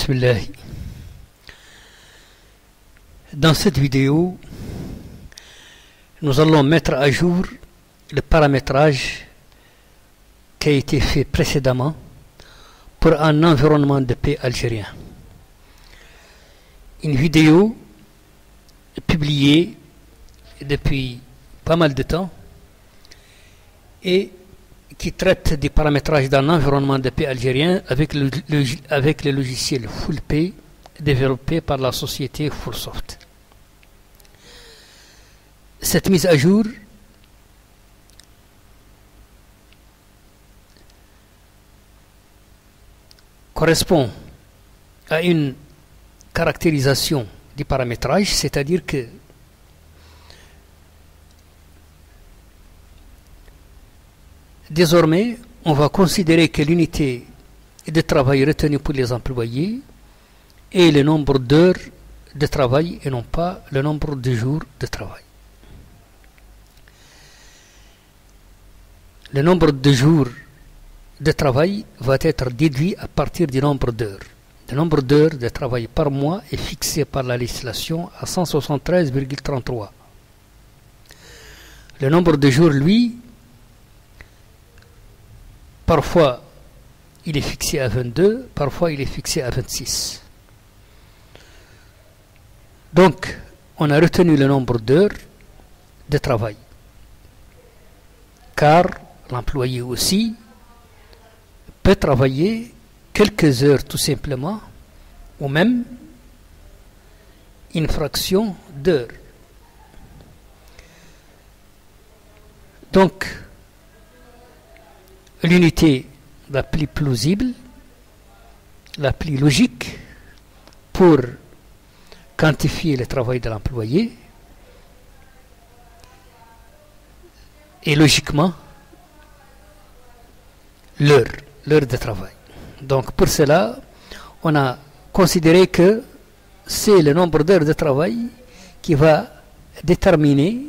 Bismillah. Dans cette vidéo, nous allons mettre à jour le paramétrage qui a été fait précédemment pour un environnement de paix algérien. Une vidéo publiée depuis pas mal de temps et qui traite du paramétrage d'un environnement de paix algérien avec le logiciel FullPay développé par la société Fullsoft. Cette mise à jour correspond à une caractérisation du paramétrage, c'est-à-dire que désormais, on va considérer que l'unité de travail retenue pour les employés est le nombre d'heures de travail et non pas le nombre de jours de travail. Le nombre de jours de travail va être déduit à partir du nombre d'heures. Le nombre d'heures de travail par mois est fixé par la législation à 173,33. Le nombre de jours, lui, parfois il est fixé à 22, parfois il est fixé à 26. Donc, on a retenu le nombre d'heures de travail, car l'employé aussi peut travailler quelques heures tout simplement, ou même une fraction d'heure. Donc, l'unité la plus plausible, la plus logique pour quantifier le travail de l'employé et logiquement l'heure de travail. Donc pour cela, on a considéré que c'est le nombre d'heures de travail qui va déterminer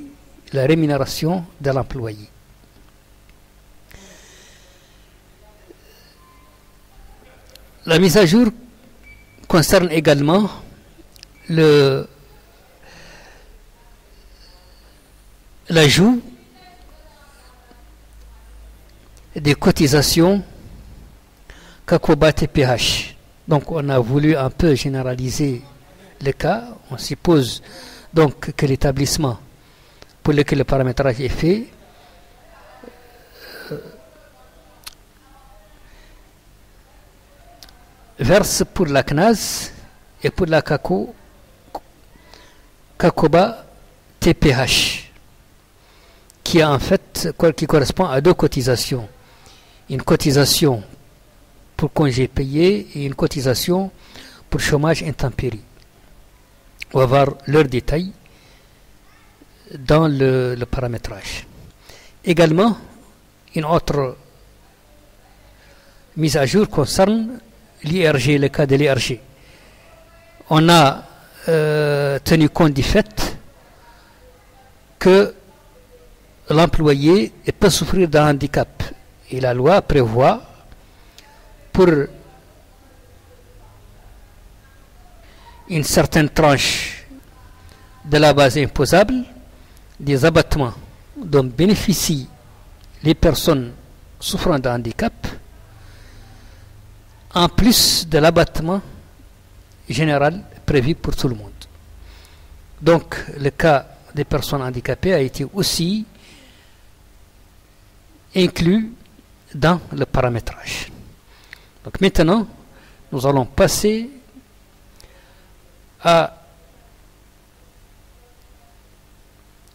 la rémunération de l'employé. La mise à jour concerne également l'ajout des cotisations Kakoba TPH. Donc on a voulu un peu généraliser le cas. On suppose donc que l'établissement pour lequel le paramétrage est fait verse pour la CNAS et pour la Kakoba TPH, qui est en fait qui correspond à deux cotisations. Une cotisation pour congé payé et une cotisation pour chômage intempérie. On va voir leurs détails dans le paramétrage. Également, une autre mise à jour concerne l'IRG, le cas de l'IRG. On a tenu compte du fait que l'employé peut souffrir d'un handicap. Et la loi prévoit pour une certaine tranche de la base imposable des abattements dont bénéficient les personnes souffrant d'un handicap, en plus de l'abattement général prévu pour tout le monde. Donc, le cas des personnes handicapées a été aussi inclus dans le paramétrage. Donc maintenant, nous allons passer à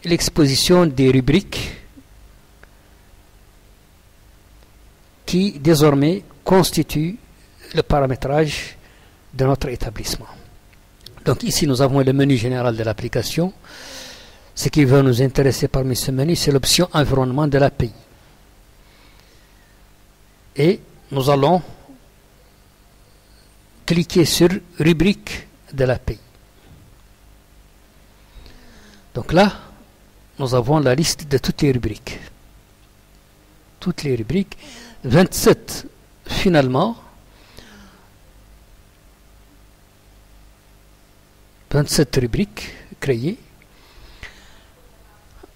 l'exposition des rubriques qui désormais constituent le paramétrage de notre établissement. Donc ici nous avons le menu général de l'application. Ce qui va nous intéresser parmi ce menu, c'est l'option environnement de l'API. Et nous allons cliquer sur rubrique de l'API. Donc là, nous avons la liste de toutes les rubriques. Toutes les rubriques. 27 finalement 27 rubriques créées.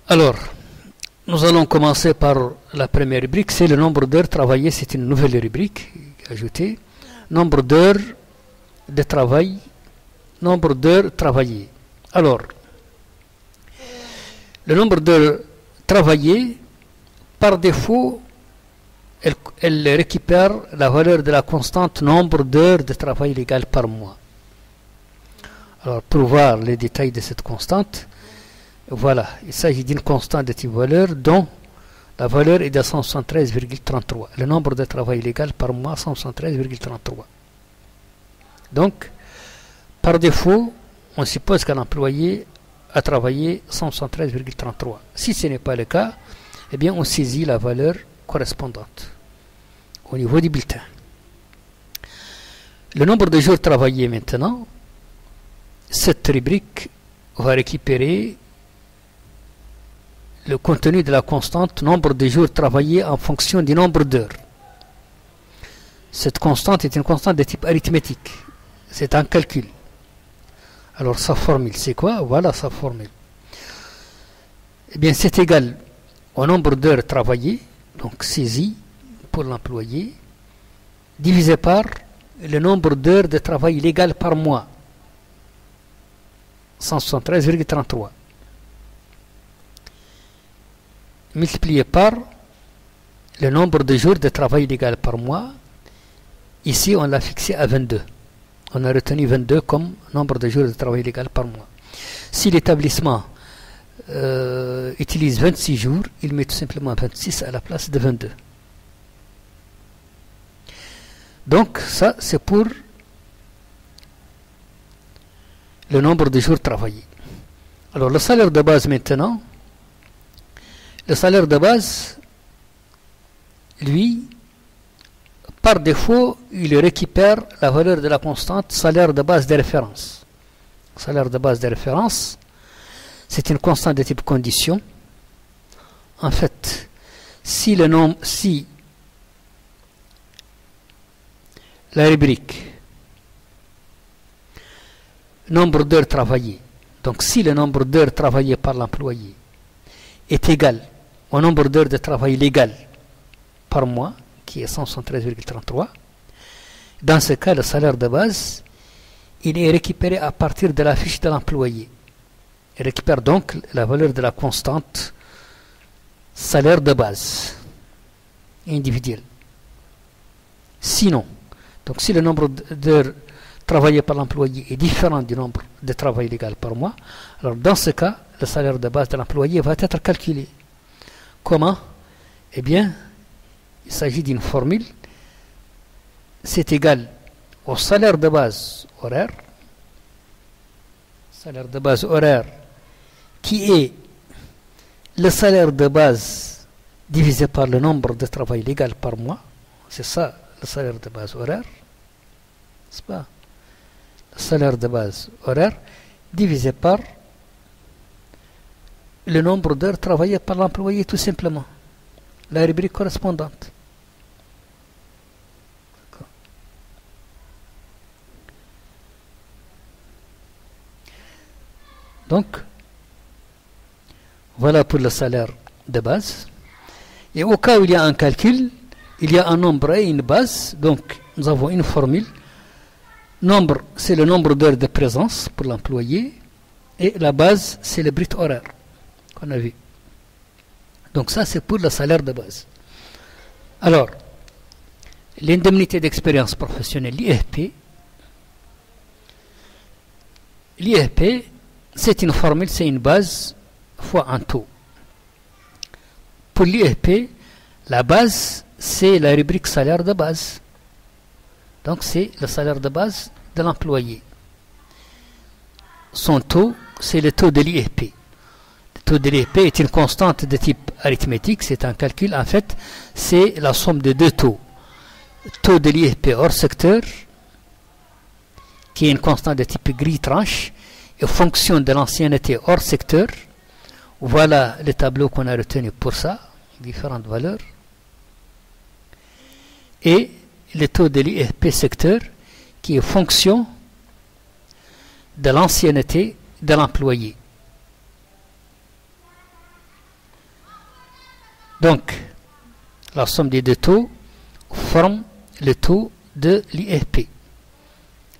Alors, nous allons commencer par la première rubrique, c'est le nombre d'heures travaillées. C'est une nouvelle rubrique ajoutée. Nombre d'heures de travail, nombre d'heures travaillées. Alors, le nombre d'heures travaillées, par défaut, elle récupère la valeur de la constante nombre d'heures de travail légal par mois. Alors, pour voir les détails de cette constante, voilà, il s'agit d'une constante de type valeur dont la valeur est de 173,33. Le nombre de travail légal par mois, 173,33. Donc, par défaut, on suppose qu'un employé a travaillé 173,33. Si ce n'est pas le cas, eh bien, on saisit la valeur correspondante au niveau du bulletin. Le nombre de jours travaillés maintenant, cette rubrique va récupérer le contenu de la constante nombre de jours travaillés en fonction du nombre d'heures. Cette constante est une constante de type arithmétique. C'est un calcul. Alors sa formule, c'est quoi? Voilà sa formule. Eh bien, c'est égal au nombre d'heures travaillées, donc saisi pour l'employé, divisé par le nombre d'heures de travail légal par mois, 173,33. Multiplié par le nombre de jours de travail légal par mois. Ici, on l'a fixé à 22. On a retenu 22 comme nombre de jours de travail légal par mois. Si l'établissement utilise 26 jours, il met tout simplement 26 à la place de 22. Donc, ça, c'est pour le nombre de jours travaillés. Alors, le salaire de base maintenant. Le salaire de base, lui, par défaut, il récupère la valeur de la constante salaire de base de référence. Salaire de base de référence, c'est une constante de type condition. En fait, si la rubrique nombre d'heures travaillées, donc si le nombre d'heures travaillées par l'employé est égal au nombre d'heures de travail légal par mois, qui est 173,33, dans ce cas, le salaire de base, il est récupéré à partir de la fiche de l'employé. Il récupère donc la valeur de la constante salaire de base individuel. Sinon, donc si le nombre d'heures travaillées par l'employé est différent du nombre de travail légal par mois, alors dans ce cas, le salaire de base de l'employé va être calculé. Comment? Eh bien, il s'agit d'une formule. C'est égal au salaire de base horaire. Salaire de base horaire qui est le salaire de base divisé par le nombre de travail légal par mois. C'est ça le salaire de base horaire. C'est pas le salaire de base horaire divisé par le nombre d'heures travaillées par l'employé, tout simplement. La rubrique correspondante. Donc, voilà pour le salaire de base. Et au cas où il y a un calcul, il y a un nombre et une base. Donc, nous avons une formule. Nombre, c'est le nombre d'heures de présence pour l'employé. Et la base, c'est le brut horaire qu'on a vu. Donc ça, c'est pour le salaire de base. Alors, l'indemnité d'expérience professionnelle, l'IFP. L'IFP, c'est une formule, c'est une base fois un taux. Pour l'IFP, la base, c'est la rubrique salaire de base. Donc c'est le salaire de base de l'employé. Son taux, c'est le taux de l'IFP. Le taux de l'IFP est une constante de type arithmétique, c'est un calcul. En fait, c'est la somme de deux taux. Taux de l'IFP hors secteur, qui est une constante de type grille-tranche, et fonction de l'ancienneté hors secteur. Voilà le tableau qu'on a retenu pour ça, différentes valeurs. Et le taux de l'IFP secteur, qui est fonction de l'ancienneté de l'employé. Donc, la somme des deux taux forme le taux de l'IFP.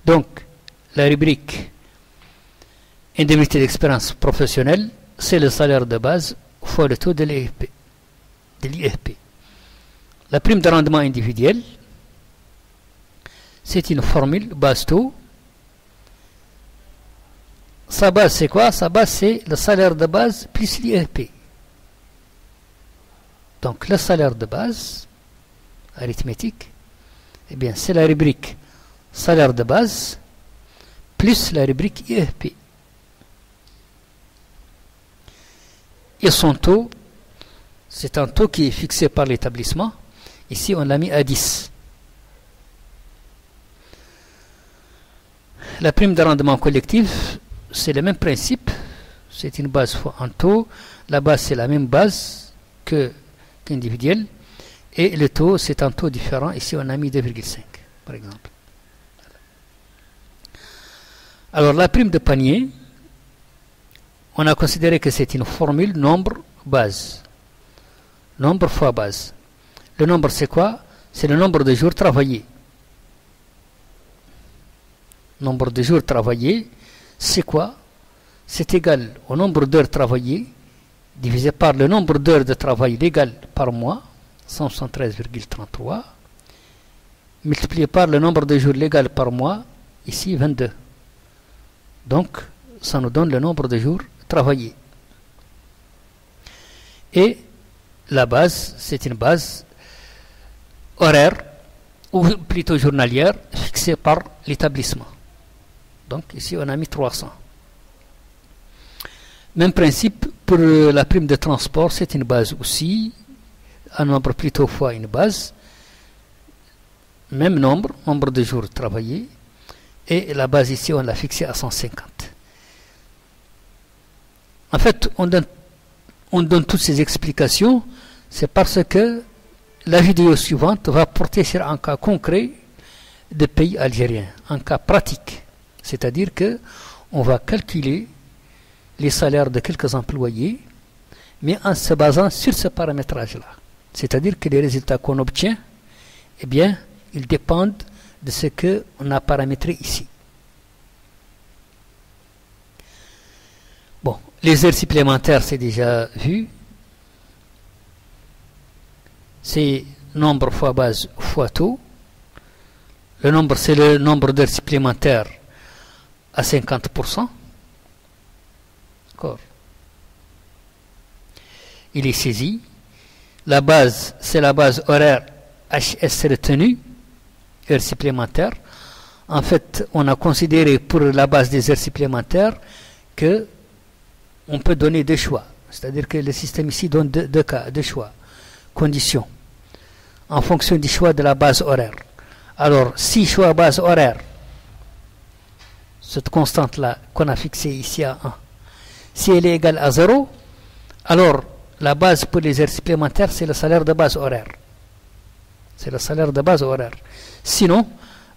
Donc, la rubrique indemnité d'expérience professionnelle, c'est le salaire de base fois le taux de l'IFP. La prime de rendement individuel, c'est une formule base taux. Sa base, c'est quoi? Sa base, c'est le salaire de base plus l'IFP. Donc, le salaire de base, arithmétique, eh bien, c'est la rubrique salaire de base plus la rubrique IFP. Et son taux, c'est un taux qui est fixé par l'établissement. Ici, on l'a mis à 10. La prime de rendement collectif, c'est le même principe. C'est une base fois un taux. La base, c'est la même base qu'individuelle. Et le taux, c'est un taux différent. Ici, on a mis 2,5, par exemple. Alors, la prime de panier, on a considéré que c'est une formule nombre base. Nombre fois base. Le nombre, c'est quoi? C'est le nombre de jours travaillés. Nombre de jours travaillés, c'est quoi? C'est égal au nombre d'heures travaillées divisé par le nombre d'heures de travail légal par mois, 173,33, multiplié par le nombre de jours légal par mois, ici 22. Donc, ça nous donne le nombre de jours travaillés. Et la base, c'est une base horaire, ou plutôt journalière, fixée par l'établissement. Donc, ici, on a mis 300. Même principe pour la prime de transport, c'est une base aussi, un nombre plutôt fois une base, même nombre de jours travaillés, et la base ici, on l'a fixée à 150. En fait, on donne toutes ces explications, c'est parce que la vidéo suivante va porter sur un cas concret de pays algérien, un cas pratique. C'est-à-dire que on va calculer les salaires de quelques employés, mais en se basant sur ce paramétrage-là. C'est-à-dire que les résultats qu'on obtient, eh bien, ils dépendent de ce qu'on a paramétré ici. Bon, les heures supplémentaires, c'est déjà vu. C'est nombre fois base fois taux. Le nombre, c'est le nombre d'heures supplémentaires à 50%. D'accord. Il est saisi. La base, c'est la base horaire HS retenue, heures supplémentaires. En fait, on a considéré pour la base des heures supplémentaires que on peut donner deux choix. C'est-à-dire que le système ici donne deux cas, deux choix, conditions, en fonction du choix de la base horaire. Alors, si choix base horaire, cette constante-là qu'on a fixée ici à 1, si elle est égale à 0, alors la base pour les heures supplémentaires, c'est le salaire de base horaire. C'est le salaire de base horaire. Sinon,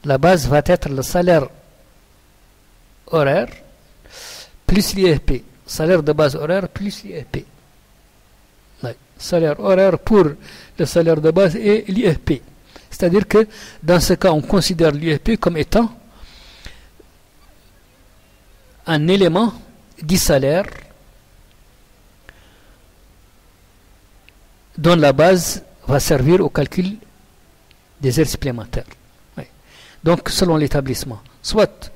la base va être le salaire horaire plus l'IFP. Salaire de base horaire plus l'IFP. Salaire horaire pour le salaire de base et l'IFP. C'est-à-dire que dans ce cas, on considère l'IFP comme étant un élément du salaire dont la base va servir au calcul des heures supplémentaires. Oui. Donc, selon l'établissement, soit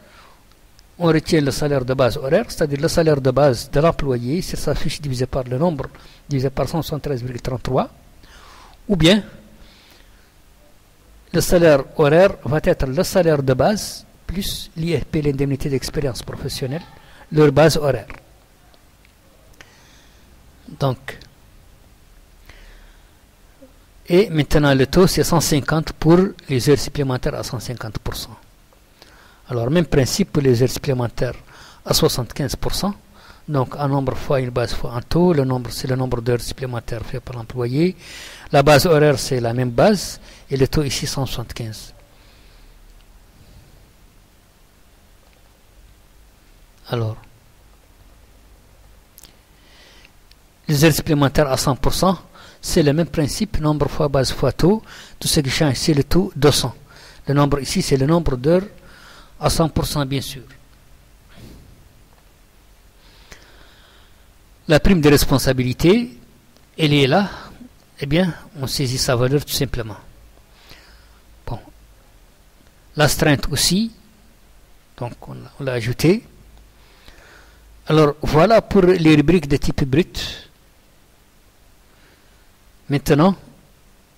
on retient le salaire de base horaire, c'est-à-dire le salaire de base de l'employé sur sa fiche divisé par le nombre, divisé par 173,33, ou bien le salaire horaire va être le salaire de base plus l'IFP, l'indemnité d'expérience professionnelle, leur base horaire. Donc, et maintenant le taux c'est 150 pour les heures supplémentaires à 150%. Alors même principe pour les heures supplémentaires à 75%. Donc un nombre fois une base fois un taux. Le nombre c'est le nombre d'heures supplémentaires fait par l'employé. La base horaire c'est la même base. Et le taux ici 175. Alors, les heures supplémentaires à 100%, c'est le même principe, nombre fois base fois taux. Tout ce qui change, c'est le taux 200. Le nombre ici, c'est le nombre d'heures à 100%, bien sûr. La prime de responsabilité, elle est là. Eh bien, on saisit sa valeur tout simplement. Bon. L'astreinte aussi, donc on l'a ajouté. Alors, voilà pour les rubriques de type brut. Maintenant,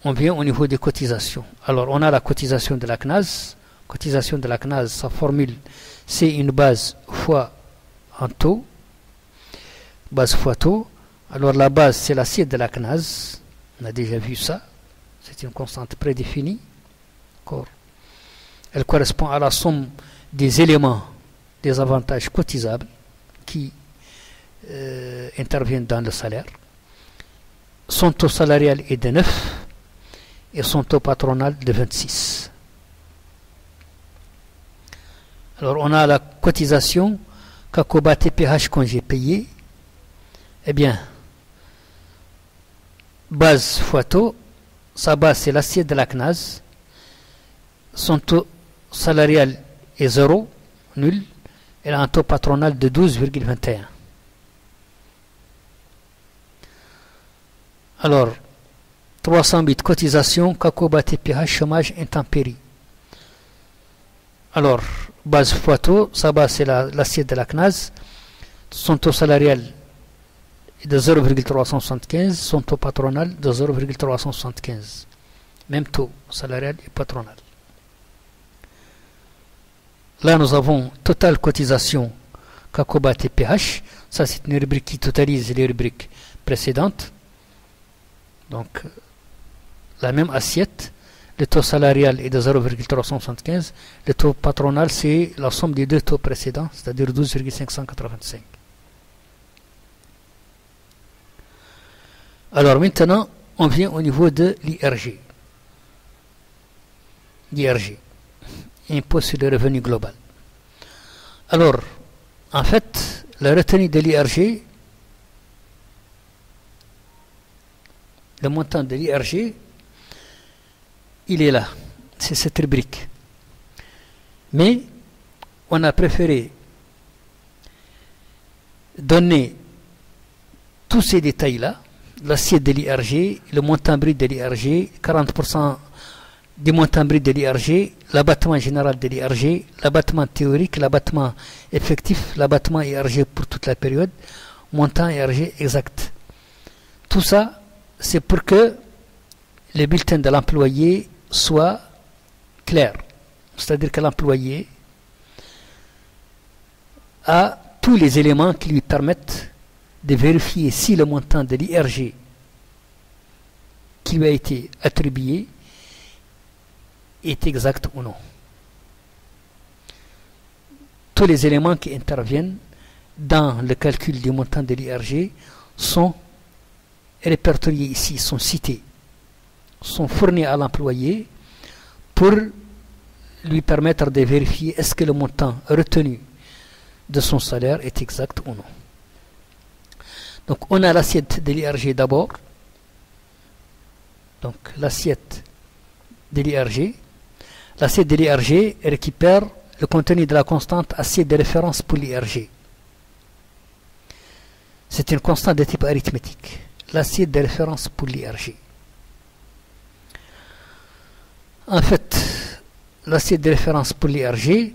on vient au niveau des cotisations. Alors, on a la cotisation de la CNAS. Cotisation de la CNAS, sa formule, c'est une base fois un taux. Base fois taux. Alors, la base, c'est l'assiette de la CNAS. On a déjà vu ça. C'est une constante prédéfinie. Elle correspond à la somme des éléments des avantages cotisables qui interviennent dans le salaire. Son taux salarial est de 9 et son taux patronal de 26. Alors, on a la cotisation Kakoba TPH congé payé. Eh bien, base fois taux, sa base c'est l'assiette de la CNAS. Son taux salarial est 0, nul. Elle a un taux patronal de 12,21. Alors, 308 cotisations, Kakoba TPH, chômage, intempérie. Alors, base fois taux, sa base c'est l'assiette de la CNAS. Son taux salarial est de 0,375, son taux patronal de 0,375. Même taux salarial et patronal. Là, nous avons totale cotisation Kakoba TPH. Ça, c'est une rubrique qui totalise les rubriques précédentes. Donc, la même assiette. Le taux salarial est de 0,375. Le taux patronal, c'est la somme des deux taux précédents, c'est-à-dire 12,585. Alors, maintenant, on vient au niveau de l'IRG. L'IRG. Impôt sur le revenu global. Alors, en fait, la retenue de l'IRG, le montant de l'IRG, il est là. C'est cette rubrique. Mais, on a préféré donner tous ces détails-là, l'assiette de l'IRG, le montant brut de l'IRG, 40% du montant brut de l'IRG, l'abattement général de l'IRG, l'abattement théorique, l'abattement effectif, l'abattement IRG pour toute la période, montant IRG exact. Tout ça, c'est pour que le bulletin de l'employé soit clair. C'est-à-dire que l'employé a tous les éléments qui lui permettent de vérifier si le montant de l'IRG qui lui a été attribué est exact ou non. Tous les éléments qui interviennent dans le calcul du montant de l'IRG sont répertoriés ici, sont cités, sont fournis à l'employé pour lui permettre de vérifier est-ce que le montant retenu de son salaire est exact ou non. Donc on a l'assiette de l'IRG d'abord. Donc l'assiette de l'IRG. L'assiette de l'IRG récupère le contenu de la constante assiette de référence pour l'IRG. C'est une constante de type arithmétique. L'assiette de référence pour l'IRG. En fait, l'assiette de référence pour l'IRG,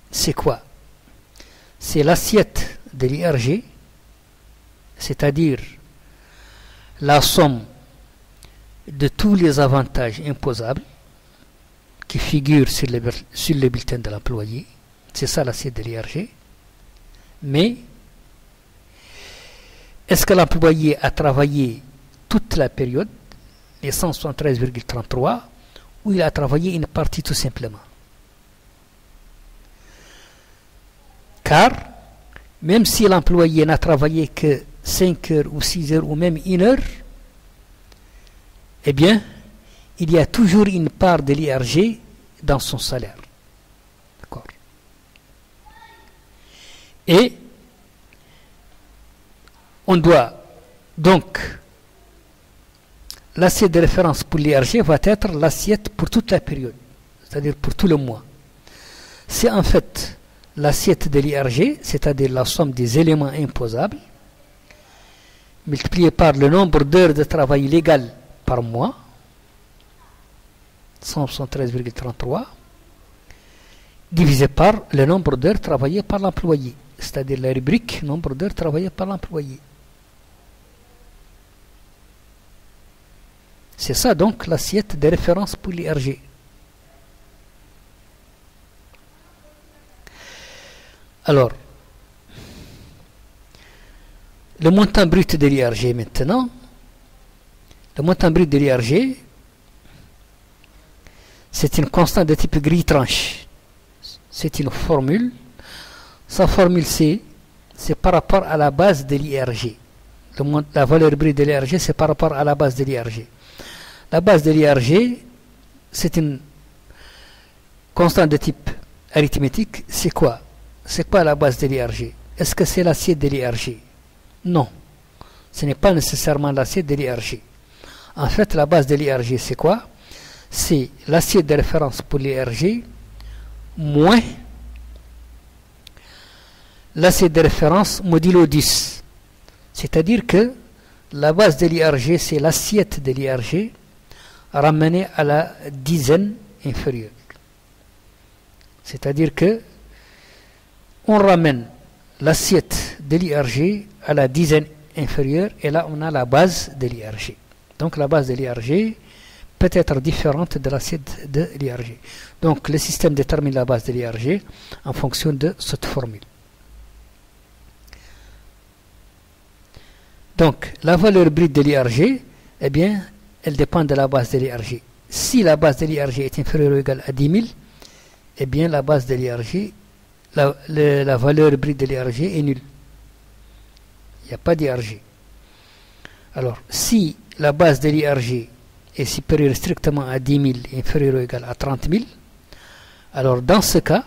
c'est quoi? C'est l'assiette de l'IRG, c'est-à-dire la somme de tous les avantages imposables qui figurent sur le bulletin de l'employé. C'est ça l'assiette de l'IRG. Mais, est-ce que l'employé a travaillé toute la période, les 173,33, ou il a travaillé une partie tout simplement? Car, même si l'employé n'a travaillé que 5 heures ou 6 heures ou même 1 heure, eh bien, il y a toujours une part de l'IRG dans son salaire. D'accord. Et on doit donc, l'assiette de référence pour l'IRG va être l'assiette pour toute la période, c'est-à-dire pour tout le mois. C'est en fait l'assiette de l'IRG, c'est-à-dire la somme des éléments imposables, multiplié par le nombre d'heures de travail légal par mois, 173,33, divisé par le nombre d'heures travaillées par l'employé, c'est-à-dire la rubrique nombre d'heures travaillées par l'employé. C'est ça donc l'assiette de référence pour l'IRG. Alors, le montant brut de l'IRG maintenant, le montant brut de l'IRG, c'est une constante de type grille-tranche. C'est une formule. Sa formule c'est par rapport à la base de l'IRG. La valeur brute de l'IRG, c'est par rapport à la base de l'IRG. La base de l'IRG, c'est une constante de type arithmétique. C'est quoi? C'est quoi la base de l'IRG? Est-ce que c'est l'assiette de l'IRG? Non. Ce n'est pas nécessairement l'assiette de l'IRG. En fait, la base de l'IRG, c'est quoi? C'est l'assiette de référence pour l'IRG moins l'assiette de référence modulo 10. C'est-à-dire que la base de l'IRG, c'est l'assiette de l'IRG ramenée à la dizaine inférieure. C'est-à-dire que on ramène l'assiette de l'IRG à la dizaine inférieure et là on a la base de l'IRG. Donc la base de l'IRG peut être différente de l'assiette de l'IRG. Donc le système détermine la base de l'IRG en fonction de cette formule. Donc la valeur brute de l'IRG, eh bien, elle dépend de la base de l'IRG. Si la base de l'IRG est inférieure ou égale à 10 000, eh bien la base de l'IRG, la valeur brute de l'IRG est nulle. Il n'y a pas d'IRG. Alors, si la base de l'IRG est supérieure strictement à 10 000 et inférieure ou égale à 30 000, alors dans ce cas,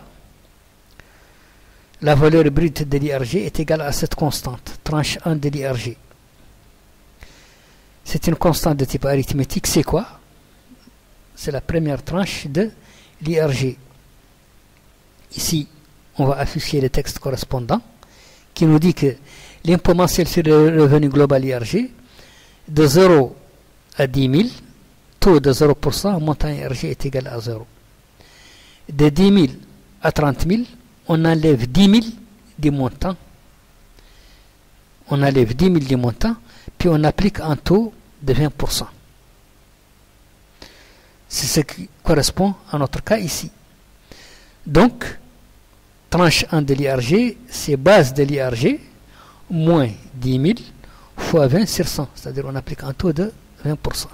la valeur brute de l'IRG est égale à cette constante, tranche 1 de l'IRG. C'est une constante de type arithmétique, c'est quoi? C'est la première tranche de l'IRG. Ici, on va afficher le texte correspondant qui nous dit que l'impôt mensuel sur le revenu global IRG de 0 à 10 000, taux de 0%, montant IRG est égal à 0. De 10 000 à 30 000, on enlève 10 000 du montant. On enlève 10 000 du montant, puis on applique un taux de 20%. C'est ce qui correspond à notre cas ici. Donc, tranche 1 de l'IRG, c'est base de l'IRG, moins 10 000 fois 20 sur 100, c'est-à-dire on applique un taux de 20%.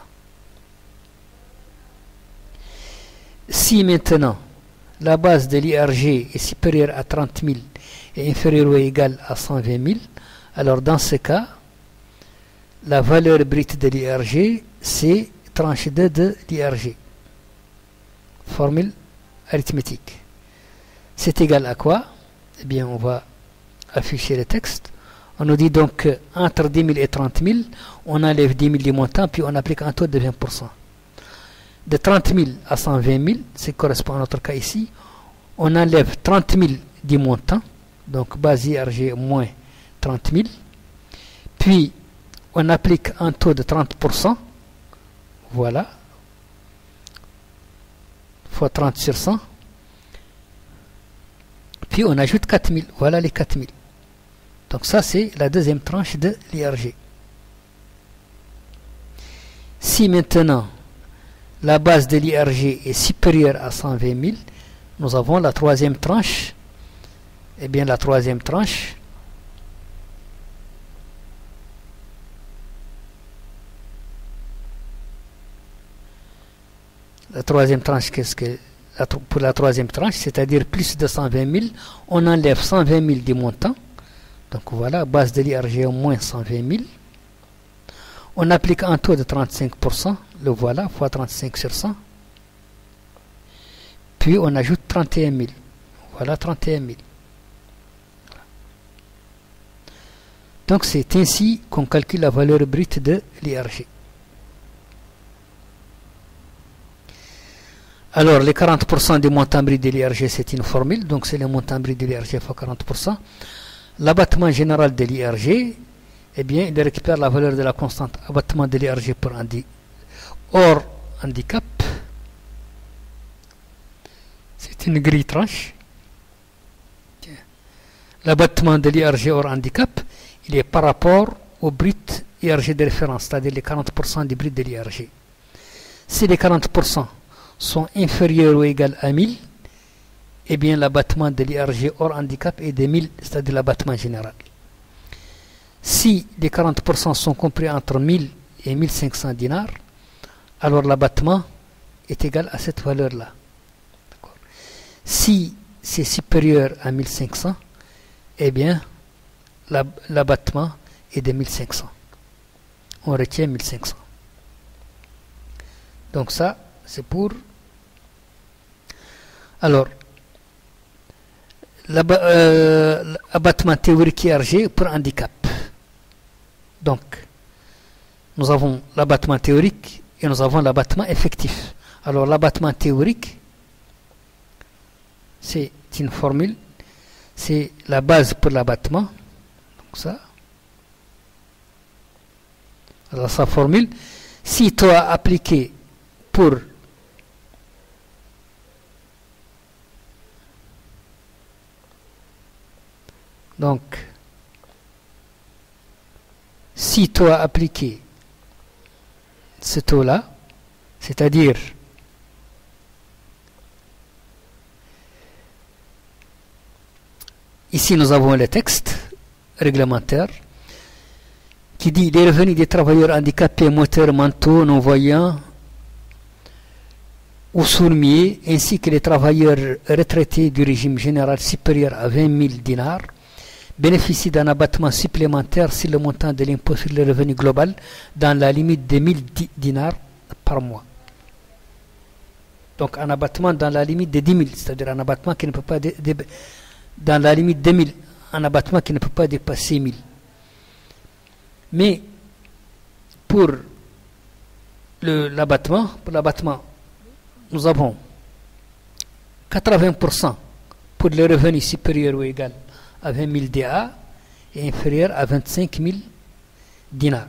Si maintenant la base de l'IRG est supérieure à 30 000 et inférieure ou égale à 120 000, alors dans ce cas, la valeur brute de l'IRG, c'est tranche 2 de l'IRG. Formule arithmétique. C'est égal à quoi? Eh bien, on va afficher le texte. On nous dit donc qu'entre 10 000 et 30 000, on enlève 10 000 du montant, puis on applique un taux de 20%. De 30 000 à 120 000, ce qui correspond à notre cas ici, on enlève 30 000 du montant, donc base IRG moins 30 000, puis on applique un taux de 30%, voilà, fois 30 sur 100, puis on ajoute 4 000, voilà les 4 000. Donc ça c'est la deuxième tranche de l'IRG. Si maintenant la base de l'IRG est supérieure à 120 000, nous avons la troisième tranche. Eh bien la troisième tranche, qu'est-ce que pour la troisième tranche, c'est-à-dire plus de 120 000, on enlève 120 000 du montant. Donc voilà, base de l'IRG moins 120 000. On applique un taux de 35%, le voilà, fois 35 sur 100. Puis on ajoute 31 000. Voilà 31 000. Donc c'est ainsi qu'on calcule la valeur brute de l'IRG. Alors les 40% du montant brut de l'IRG, c'est une formule, donc c'est le montant brut de l'IRG fois 40%. L'abattement général de l'IRG, eh bien, il récupère la valeur de la constante abattement de l'IRG hors handicap. C'est une grille tranche. L'abattement de l'IRG hors handicap, il est par rapport au brut IRG de référence, c'est-à-dire les 40% du brut de l'IRG. Si les 40% sont inférieurs ou égaux à 1000, eh bien l'abattement de l'IRG hors handicap est de 1000, c'est-à-dire l'abattement général. Si les 40% sont compris entre 1000 et 1500 dinars, alors l'abattement est égal à cette valeur-là. Si c'est supérieur à 1500, eh bien l'abattement est de 1500. On retient 1500. Donc ça, c'est pour... Alors, l'abattement théorique IRG pour handicap. Donc, nous avons l'abattement théorique et nous avons l'abattement effectif. Alors, l'abattement théorique, c'est une formule, c'est la base pour l'abattement. Donc ça. Alors, sa formule, si tu as appliqué pour donc si tu as appliqué ce taux-là, c'est-à-dire ici nous avons le texte réglementaire qui dit les revenus des travailleurs handicapés moteurs, mentaux, non-voyants ou sourds-muets ainsi que les travailleurs retraités du régime général supérieur à 20 000 dinars bénéficient d'un abattement supplémentaire si le montant de l'impôt sur le revenu global dans la limite de 1000 dinars par mois. Donc un abattement dans la limite de 10 000, c'est-à-dire un abattement qui ne peut pas dans la limite de 1000, un abattement qui ne peut pas dépasser 1000. Mais pour l'abattement, nous avons 80% pour les revenus supérieurs ou égaux à 20 000 DA et inférieur à 25 000 dinars.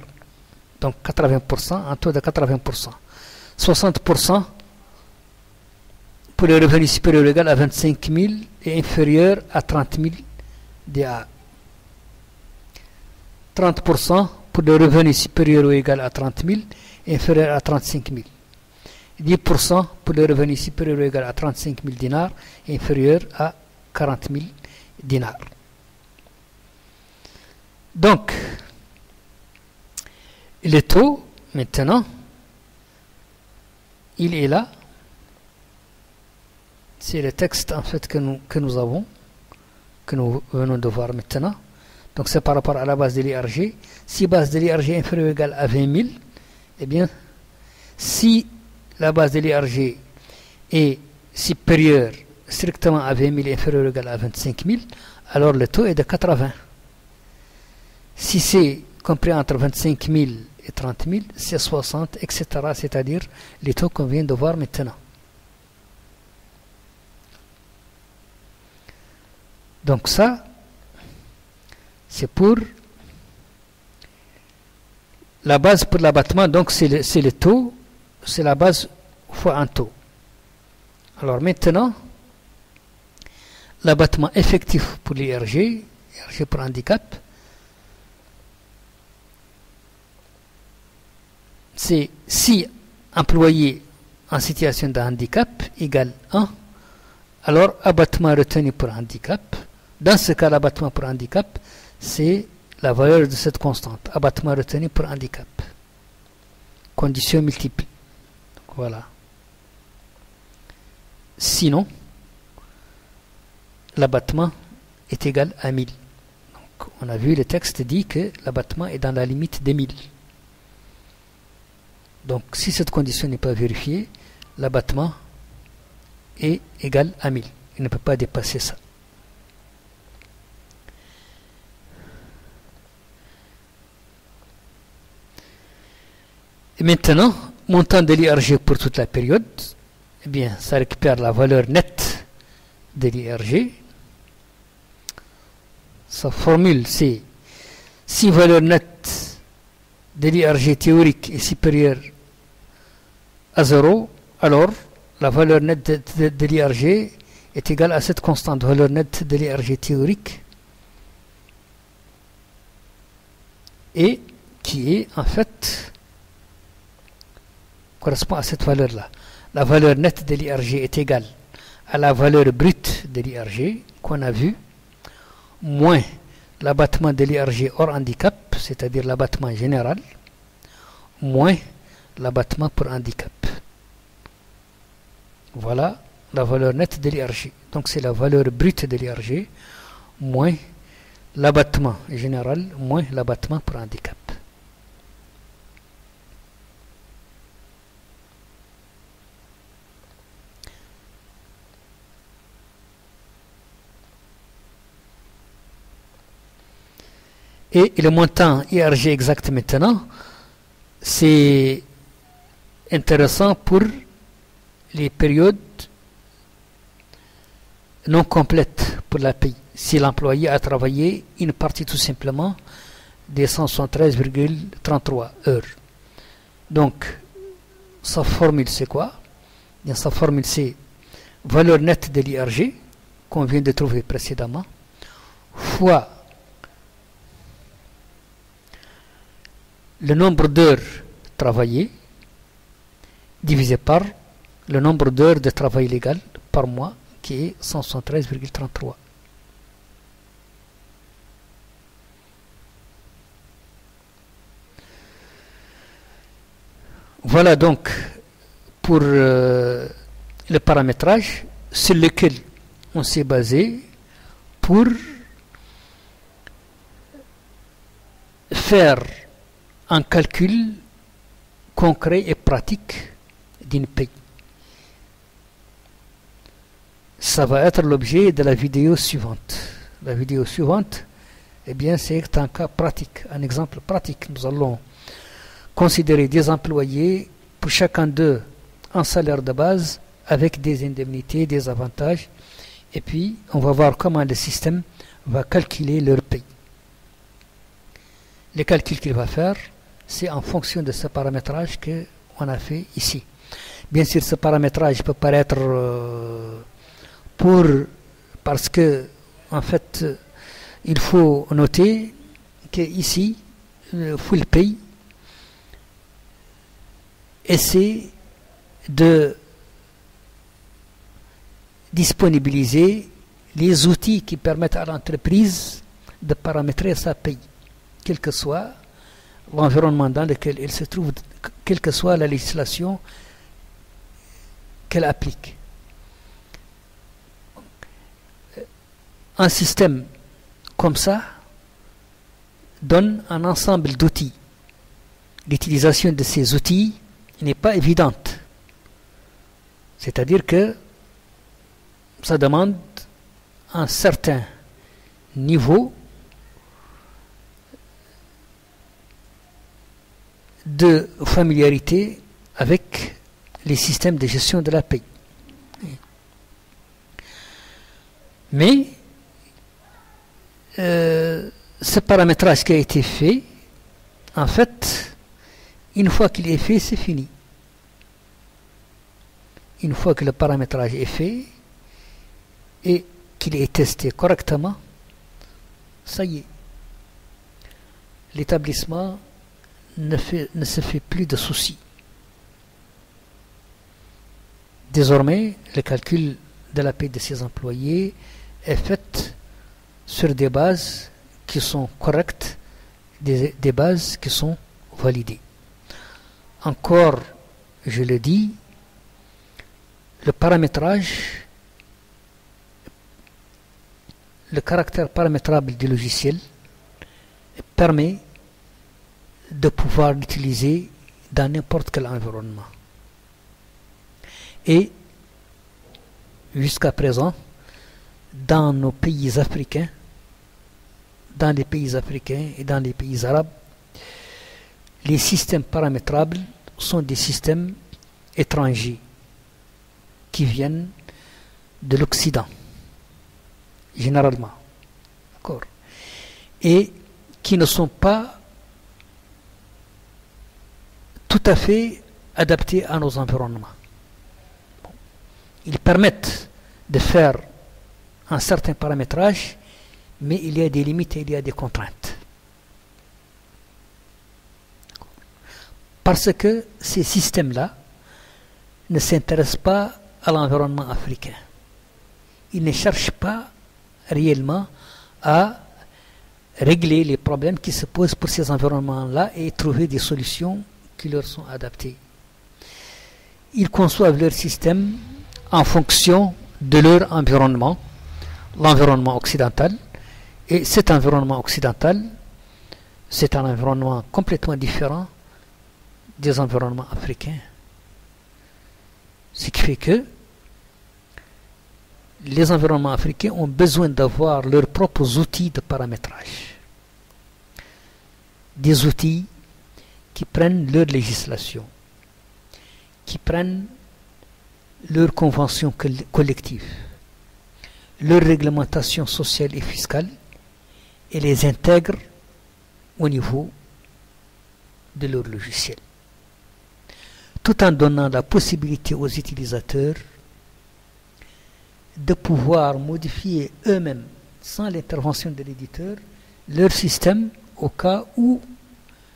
Donc 80%, un taux de 80%. 60% pour les revenus supérieurs ou égaux à 25 000 et inférieur à 30 000 DA. 30% pour les revenus supérieurs ou égaux à 30 000 et inférieur à 35 000. 10% pour les revenus supérieurs ou égaux à 35 000 dinars et inférieur à 40 000 dinars. Donc, le taux, maintenant, il est là. C'est le texte, en fait, que nous avons, que nous venons de voir maintenant. Donc, c'est par rapport à la base de l'IRG. Si base de l'IRG est inférieure ou égale à 20 000, eh bien, si la base de l'IRG est supérieure strictement à 20 000 et inférieure ou égale à 25 000, alors le taux est de 80. Si c'est compris entre 25 000 et 30 000, c'est 60, etc. C'est-à-dire les taux qu'on vient de voir maintenant. Donc ça, c'est pour la base pour l'abattement. Donc c'est le taux, c'est la base fois un taux. Alors maintenant, l'abattement effectif pour l'IRG, IRG pour handicap, c'est si employé en situation de handicap égale 1, alors abattement retenu pour handicap. Dans ce cas, l'abattement pour handicap, c'est la valeur de cette constante. Abattement retenu pour handicap. Condition multiple. Donc, voilà. Sinon, l'abattement est égal à 1000. Donc, on a vu, le texte dit que l'abattement est dans la limite de 1000. Donc, si cette condition n'est pas vérifiée, l'abattement est égal à 1000. Il ne peut pas dépasser ça. Et maintenant, montant de l'IRG pour toute la période, eh bien, ça récupère la valeur nette de l'IRG. Sa formule, c'est si valeur nette de l'IRG théorique est supérieure à 0, alors la valeur nette de l'IRG est égale à cette constante valeur nette de l'IRG théorique, et qui est en fait correspond à cette valeur-là. La valeur nette de l'IRG est égale à la valeur brute de l'IRG qu'on a vu, moins l'abattement de l'IRG hors handicap, c'est-à-dire l'abattement général, moins l'abattement pour handicap. Voilà la valeur nette de l'IRG. Donc c'est la valeur brute de l'IRG moins l'abattement général moins l'abattement pour handicap. Et le montant IRG exact maintenant, c'est intéressant pour les périodes non complètes pour la paye. Si l'employé a travaillé une partie tout simplement des 173,33 heures. Donc, sa formule c'est quoi? Bien, sa formule c'est valeur nette de l'IRG qu'on vient de trouver précédemment fois le nombre d'heures travaillées divisé par le nombre d'heures de travail légal par mois qui est 173,33. Voilà donc pour le paramétrage sur lequel on s'est basé pour faire un calcul concret et pratique d'une paye. Ça va être l'objet de la vidéo suivante. La vidéo suivante, eh bien, c'est un cas pratique, un exemple pratique. Nous allons considérer des employés, pour chacun d'eux, un salaire de base avec des indemnités, des avantages, et puis on va voir comment le système va calculer leur paye. Les calculs qu'il va faire, c'est en fonction de ce paramétrage qu'on a fait ici. Bien sûr, ce paramétrage peut paraître parce que, en fait, il faut noter qu'ici, full pay essaie de disponibiliser les outils qui permettent à l'entreprise de paramétrer sa paye, quel que soit l'environnement dans lequel elle se trouve, quelle que soit la législation qu'elle applique. Un système comme ça donne un ensemble d'outils. L'utilisation de ces outils n'est pas évidente. C'est-à-dire que ça demande un certain niveau de familiarité avec les systèmes de gestion de la paie. Mais ce paramétrage qui a été fait, en fait, une fois qu'il est fait, c'est fini. Une fois que le paramétrage est fait et qu'il est testé correctement, ça y est. L'établissement ne se fait plus de soucis. Désormais, le calcul de la paie de ses employés est fait sur des bases qui sont correctes, des bases qui sont validées. Encore, je le dis, le paramétrage, le caractère paramétrable du logiciel permet de pouvoir l'utiliser dans n'importe quel environnement. Et jusqu'à présent, dans nos pays africains, dans les pays africains et dans les pays arabes, les systèmes paramétrables sont des systèmes étrangers qui viennent de l'Occident, généralement, d'accord, et qui ne sont pas tout à fait adaptés à nos environnements. Bon. Ils permettent de faire un certain paramétrage, mais il y a des limites et il y a des contraintes. Parce que ces systèmes-là ne s'intéressent pas à l'environnement africain. Ils ne cherchent pas réellement à régler les problèmes qui se posent pour ces environnements-là et trouver des solutions qui leur sont adaptées. Ils conçoivent leur système en fonction de leur environnement, l'environnement occidental, et cet environnement occidental, c'est un environnement complètement différent des environnements africains. Ce qui fait que les environnements africains ont besoin d'avoir leurs propres outils de paramétrage. Des outils qui prennent leur législation, qui prennent leurs conventions collectives, leur réglementation sociale et fiscale, et les intègrent au niveau de leur logiciel, tout en donnant la possibilité aux utilisateurs de pouvoir modifier eux-mêmes, sans l'intervention de l'éditeur, leur système au cas où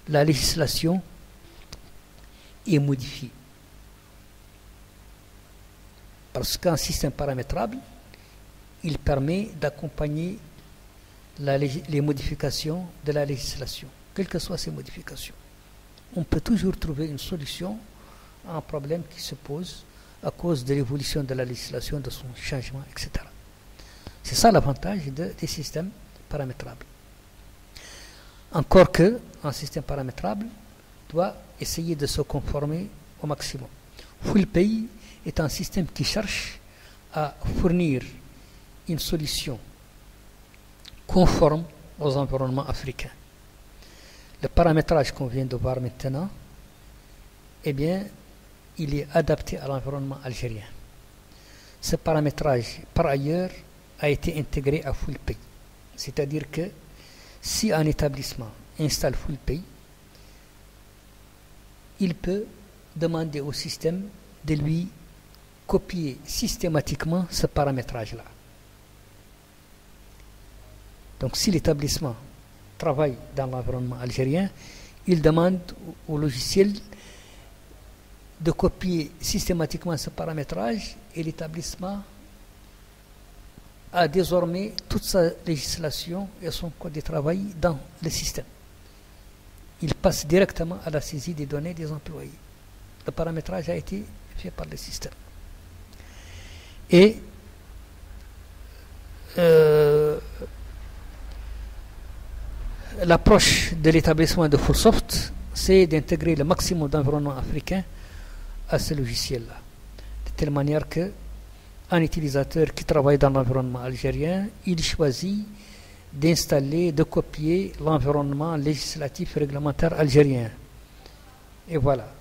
la législation est modifiée. Parce qu'un système paramétrable, il permet d'accompagner les modifications de la législation, quelles que soient ces modifications. On peut toujours trouver une solution à un problème qui se pose à cause de l'évolution de la législation, de son changement, etc. C'est ça l'avantage des systèmes paramétrables. Encore qu'un système paramétrable doit essayer de se conformer au maximum. FullPay est un système qui cherche à fournir une solution conforme aux environnements africains. Le paramétrage qu'on vient de voir maintenant, eh bien, il est adapté à l'environnement algérien. Ce paramétrage, par ailleurs, a été intégré à FullPay. C'est-à-dire que si un établissement installe FullPay, il peut demander au système de lui copier systématiquement ce paramétrage-là. Donc si l'établissement travaille dans l'environnement algérien, il demande au logiciel de copier systématiquement ce paramétrage et l'établissement a désormais toute sa législation et son code de travail dans le système. Il passe directement à la saisie des données des employés. Le paramétrage a été fait par le système. Et l'approche de l'établissement de Fullsoft, c'est d'intégrer le maximum d'environnements africains à ce logiciel-là. De telle manière qu'un utilisateur qui travaille dans l'environnement algérien, il choisit d'installer, de copier l'environnement législatif et réglementaire algérien. Et voilà.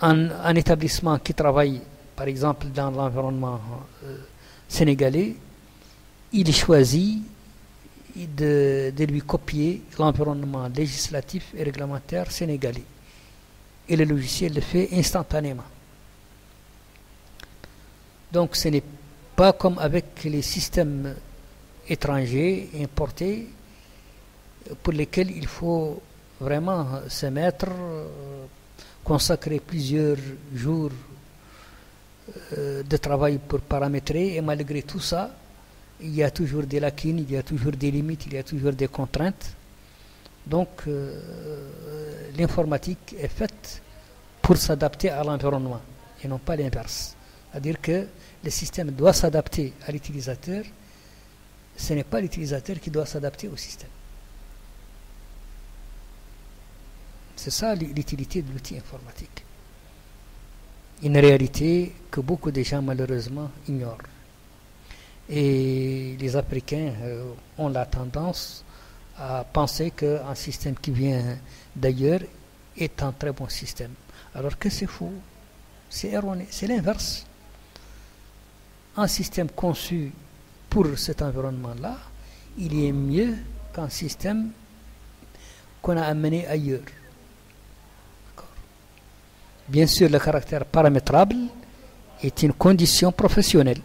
Un établissement qui travaille, par exemple, dans l'environnement sénégalais, il choisit de lui copier l'environnement législatif et réglementaire sénégalais. Et le logiciel le fait instantanément. Donc ce n'est pas comme avec les systèmes étrangers importés pour lesquels il faut vraiment se mettre, consacrer plusieurs jours de travail pour paramétrer, et malgré tout ça, il y a toujours des lacunes, il y a toujours des limites, il y a toujours des contraintes. Donc l'informatique est faite pour s'adapter à l'environnement et non pas l'inverse. C'est-à-dire que le système doit s'adapter à l'utilisateur, ce n'est pas l'utilisateur qui doit s'adapter au système. C'est ça l'utilité de l'outil informatique. Une réalité que beaucoup de gens malheureusement ignorent. Et les Africains ont la tendance à penser qu'un système qui vient d'ailleurs est un très bon système. Alors que c'est faux, c'est erroné, c'est l'inverse. Un système conçu pour cet environnement-là, il est mieux qu'un système qu'on a amené ailleurs. Bien sûr, le caractère paramétrable est une condition professionnelle.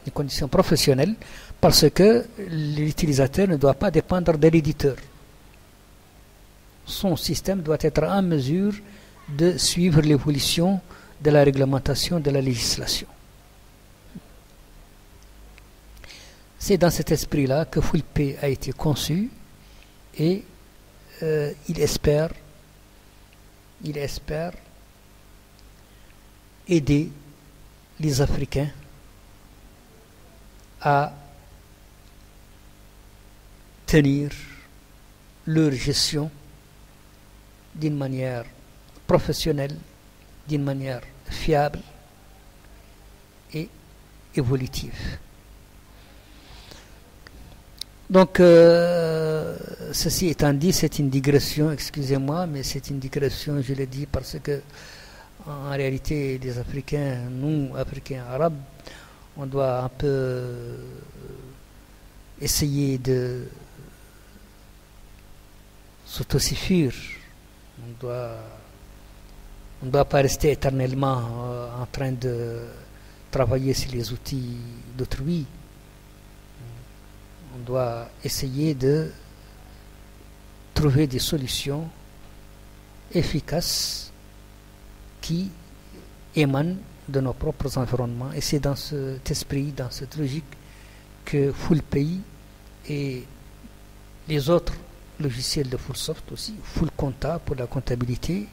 Une condition professionnelle parce que l'utilisateur ne doit pas dépendre de l'éditeur. Son système doit être en mesure de suivre l'évolution de la réglementation, de la législation. C'est dans cet esprit-là que FullPay a été conçu et il espère aider les Africains à tenir leur gestion d'une manière professionnelle, d'une manière fiable et évolutive. Donc, ceci étant dit, c'est une digression, excusez-moi, mais c'est une digression, je le dis, parce que en réalité, les Africains, nous, Africains arabes, on doit un peu essayer de s'autosuffire. On ne doit pas rester éternellement en train de travailler sur les outils d'autrui. On doit essayer de trouver des solutions efficaces qui émanent de nos propres environnements. Et c'est dans cet esprit, dans cette logique que FullPay et les autres logiciels de Fullsoft aussi, FullConta pour la comptabilité,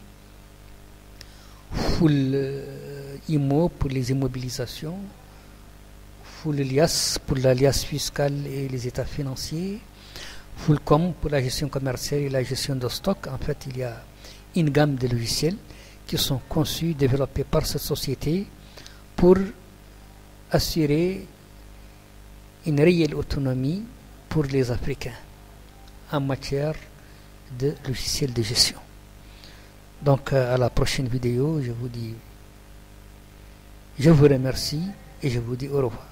FullImo pour les immobilisations, FullLias pour l'alias fiscal et les états financiers, FullCom pour la gestion commerciale et la gestion de stock. En fait, il y a une gamme de logiciels qui sont conçus, développés par cette société pour assurer une réelle autonomie pour les Africains en matière de logiciels de gestion. Donc à la prochaine vidéo, je vous remercie et je vous dis au revoir.